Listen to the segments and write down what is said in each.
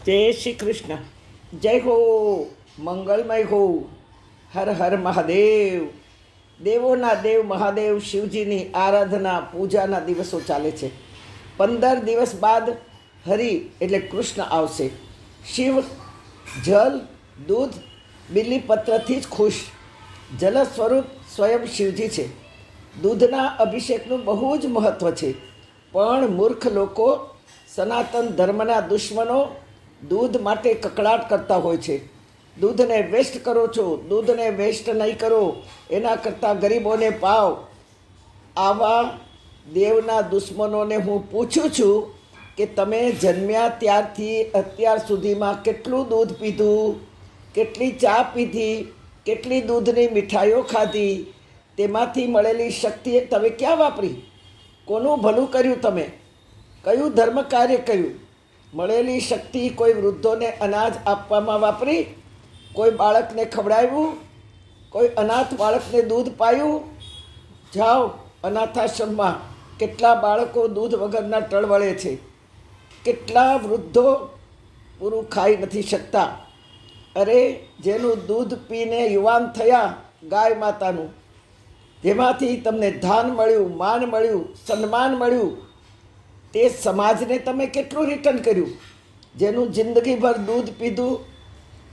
જય શ્રી કૃષ્ણ. જય હો, મંગલમય હો. હર હર મહાદેવ. દેવોના દેવ મહાદેવ શિવજીની આરાધના પૂજાના દિવસો ચાલે છે. 15 દિવસ બાદ હરિ એટલે કૃષ્ણ આવશે. શિવ જલ, દૂધ, બિલીપત્રથી જ ખુશ. જલ સ્વરૂપ સ્વયં શિવજી છે. દૂધના અભિષેકનું બહુ જ મહત્ત્વ છે. પણ મૂર્ખ લોકો, સનાતન ધર્મના દુશ્મનો દૂધ માટે કકળાટ કરતા હોય છે. દૂધને વેસ્ટ કરો છો, દૂધને વેસ્ટ નહીં કરો, એના કરતાં ગરીબોને પાવ. આવા દેવના દુશ્મનોને હું પૂછું છું કે તમે જન્મ્યા ત્યારથી અત્યાર સુધીમાં કેટલું દૂધ પીધું, કેટલી ચા પીધી, કેટલી દૂધની મીઠાઈઓ ખાધી, તેમાંથી મળેલી શક્તિ તમે ક્યાં વાપરી? કોનું ભલું કર્યું? તમે કયું ધર્મ કાર્ય કર્યું? મળેલી શક્તિ કોઈ વૃદ્ધોને અનાજ આપવામાં વાપરી? કોઈ બાળકને ખવડાવ્યું? કોઈ અનાથ બાળકને દૂધ પાયું? જાઓ અનાથાશ્રમમાં, કેટલા બાળકો દૂધ વગરના ટળવળે છે. કેટલા વૃદ્ધો પૂરું ખાઈ નથી શકતા. અરે, જેનું દૂધ પીને યુવાન થયા, ગાય માતાનું, જેમાંથી તમને ધાન મળ્યું, માન મળ્યું, સન્માન મળ્યું, તે સમાજને તમે કેટલું રિટર્ન કર્યું? જેનું જિંદગીભર દૂધ પીધું,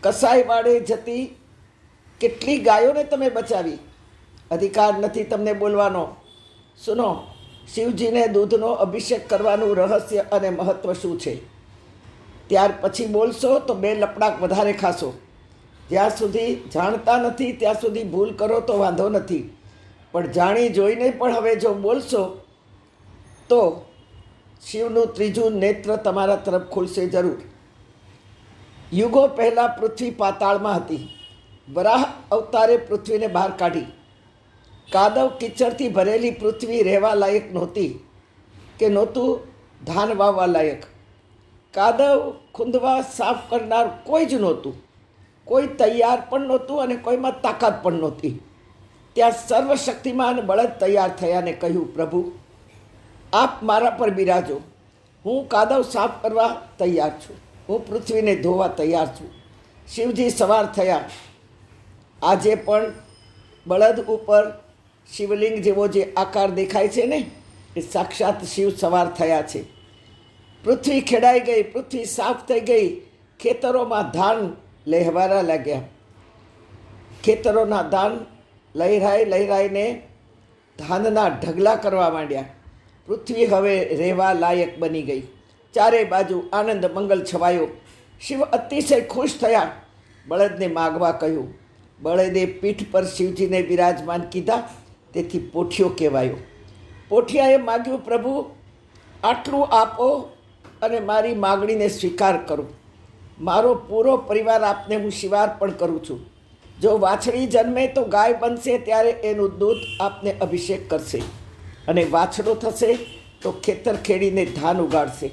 કસાઈ વાળે જતી કેટલી ગાયોને તમે બચાવી. અધિકાર નથી તમને બોલવાનો. સુનો, શિવજીને દૂધનો અભિષેક કરવાનું રહસ્ય અને મહત્ત્વ શું છે. ત્યાર પછી બોલશો તો 2 લપડાક વધારે ખાશો. જ્યાં સુધી જાણતા નથી ત્યાં સુધી ભૂલ કરો તો વાંધો નથી, પણ જાણી જોઈને પણ હવે જો બોલશો તો શિવનું 3જું નેત્ર તમારા તરફ ખુલશે જરૂર. યુગો પહેલાં પૃથ્વી પાતાળમાં હતી. વરાહ અવતારે પૃથ્વીને બહાર કાઢી. કાદવ કીચડથી ભરેલી પૃથ્વી રહેવા લાયક નહોતી કે નહોતું ધાન વાવવા લાયક. કાદવ ખૂંદવા સાફ કરનાર કોઈ જ નહોતું. કોઈ તૈયાર પણ નહોતું અને કોઈમાં તાકાત પણ નહોતી. ત્યાં સર્વશક્તિમાન બળદ તૈયાર થયાને કહ્યું, પ્રભુ આપ મારા પર બિરાજો. હું કાદવ સાફ કરવા તૈયાર છું. હું પૃથ્વીને ધોવા તૈયાર છું. શિવજી સવાર થયા. આજે પણ બળદ ઉપર શિવલિંગ જેવો જે આકાર દેખાય છે ને, એ સાક્ષાત શિવ સવાર થયા છે. પૃથ્વી ખેડાઈ ગઈ, પૃથ્વી સાફ થઈ ગઈ. ખેતરોમાં ધાન લહેવારા લાગ્યા. ખેતરોના ધાન લહેરાઈને ધાનના ઢગલા કરવા માંડ્યા. પૃથ્વી હવે રહેવા લાયક બની ગઈ. ચારે બાજુ આનંદ મંગલ છવાયો. શિવ અતિશય ખુશ થયા. બળદને માગવા કહ્યું. બળદે પીઠ પર શિવજીને બિરાજમાન કીધા, તેથી પોઠિયો કહેવાયો. પોઠિયાએ માગ્યું, પ્રભુ આટલું આપો અને મારી માગણીને સ્વીકાર કરો. મારો પૂરો પરિવાર આપને હું શિવાર્પણ કરું છું. જો વાછડી જન્મે તો ગાય બનશે, ત્યારે એનું દૂધ આપને અભિષેક કરશે, અને વાછડો થશે તો ખેતર ખેડીને ધાન ઉગાડશે.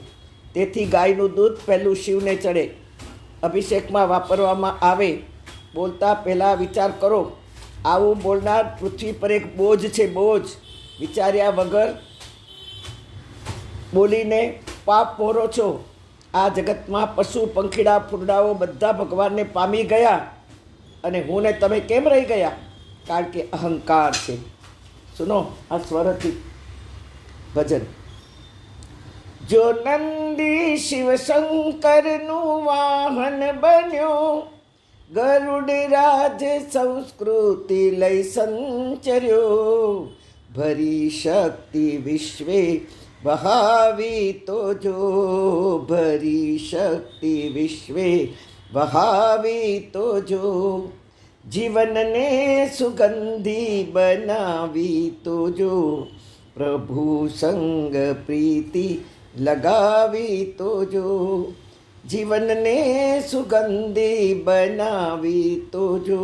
તેથી ગાયનું દૂધ પહેલું શિવને ચડે, અભિષેકમાં વાપરવામાં આવે. બોલતા પહેલાં વિચાર કરો. આવું બોલનાર પૃથ્વી પર એક બોજ છે, બોજ. વિચાર્યા વગર બોલીને પાપ મોરો છો. આ જગતમાં પશુ પંખીડા ફૂરડાઓ બધા ભગવાનને પામી ગયા, અને હું ને તમે કેમ રહી ગયા? કારણ કે અહંકાર છે. સુનો આ સ્વરથી ભજન. જો નંદી શિવ શંકરનું વાહન બન્યો, ગરુડ રાજ સંસ્કૃતિ લઈ સંચર્યો, ભરી શક્તિ વિશ્વે વહાવી તો જો, ભરી શક્તિ વિશ્વે વહાવી તો જો, જીવનને સુગંધી બનાવી તો જો, પ્રભુ સંગ પ્રીતિ લગાવી તો જો, જીવનને સુગંધી બનાવી તો જો.